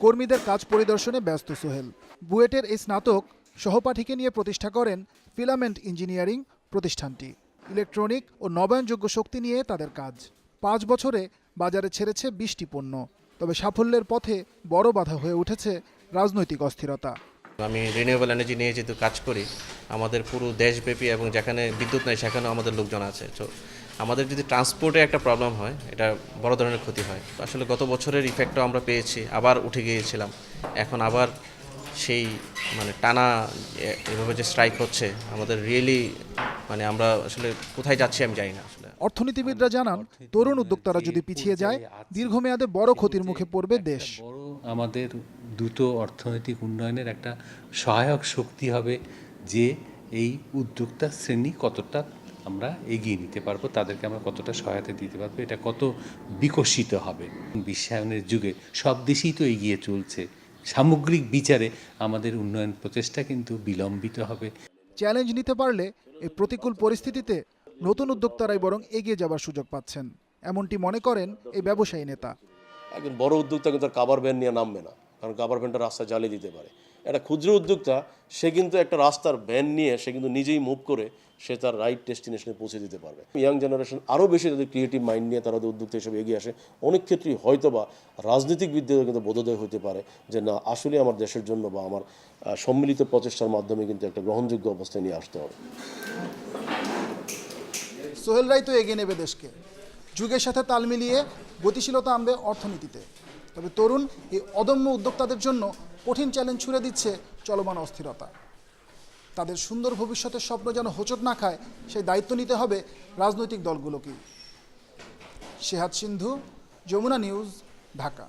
কর্মীদের কাজ পরিদর্শনে ব্যস্ত সোহেল। বুয়েটের এই স্নাতক সহপাঠীকে নিয়ে প্রতিষ্ঠা করেন ফিলামেন্ট ইঞ্জিনিয়ারিং প্রতিষ্ঠানটি। ইলেকট্রনিক ও নবায়নযোগ্য শক্তি নিয়ে তাদের কাজ। 5 বছরে বাজারে ছেড়েছে 20টি পণ্য। তবে সাফল্যের পথে বড় বাধা হয়ে উঠেছে রাজনৈতিক অস্থিরতা। আমি রিনিউয়েবল এনার্জি নিয়ে যেহেতু কাজ করি, আমাদের পুরো দেশব্যাপী এবং যেখানে বিদ্যুৎ নেই সেখানেও আমাদের লোকজন আছে। তো আমাদের যদি ট্রান্সপোর্টে একটা প্রবলেম হয়, এটা বড় ধরনের ক্ষতি হয়। আসলে গত বছরের ইফেক্টটাও আমরা পেয়েছি, আবার উঠে গিয়েছিলাম। এখন আবার সেই টানা এভাবে যে স্ট্রাইক হচ্ছে, আমাদের রিয়েলি আমরা আসলে কোথায় যাচ্ছি আমি জানি না আসলে। অর্থনীতিবিদরা জানান, তরুণ উদ্যোক্তারা যদি পিছিয়ে যায়, দীর্ঘমেয়াদে বড় ক্ষতির মুখে পড়বে দেশ। আমাদের দ্রুত অর্থনৈতিক উন্নয়নের একটা সহায়ক শক্তি হবে যে এই উদ্যোক্তা শ্রেণী কতটা আমরা এগিয়ে নিতে পারবো, তাদেরকে আমরা কতটা সহায়তা দিতে পারবো, এটা কত বিকশিত হবে। বিশ্বায়নের যুগে সব দেশেই তো এগিয়ে চলছে, সামগ্রিক বিচারে আমাদের উন্নয়ন প্রচেষ্টা কিন্তু বিলম্বিত হবে। চ্যালেঞ্জ নিতে পারলে এই প্রতিকূল পরিস্থিতিতে নতুন উদ্যোক্তারাই বরং এগিয়ে যাবার সুযোগ পাচ্ছেন, এমনটি মনে করেন এই ব্যবসায়ী নেতা। একজন বড় উদ্যোক্তা কিন্তু তার কাভার ভ্যান নিয়ে নামবে না, কারণ কাভার ভ্যানটা রাস্তায় জ্বালিয়ে দিতে পারে। একটা ক্ষুদ্র উদ্যোক্তা সে কিন্তু একটা রাস্তার ভ্যান নিয়ে সে কিন্তু নিজেই মুভ করে সে তার রাইট ডেস্টিনেশনে পৌঁছে দিতে পারবে। ইয়াং জেনারেশন আরও বেশি তাদের ক্রিয়েটিভ মাইন্ড নিয়ে তারা উদ্যোক্তা হিসেবে এগিয়ে আসে। অনেক ক্ষেত্রেই হয়তোবা রাজনীতিবিদদেরও কিন্তু বোধোদয় হতে পারে যে না, আসলে আমার দেশের জন্য বা আমার সম্মিলিত প্রচেষ্টার মাধ্যমে কিন্তু একটা গ্রহণযোগ্য অবস্থায় নিয়ে আসতে হবে। সোহেলরাই তো এগিয়ে নেবে দেশকে, যুগের সাথে তাল মিলিয়ে গতিশীলতা আনবে অর্থনীতিতে। তবে তরুণ এই অদম্য উদ্যোক্তাদের জন্য কঠিন চ্যালেঞ্জ ছুড়ে দিচ্ছে চলমান অস্থিরতা। তাদের সুন্দর ভবিষ্যতের স্বপ্ন যেন হোঁচট না খায়, সেই দায়িত্ব নিতে হবে রাজনৈতিক দলগুলোকেই। শেহাদ সিন্ধু, যমুনা নিউজ, ঢাকা।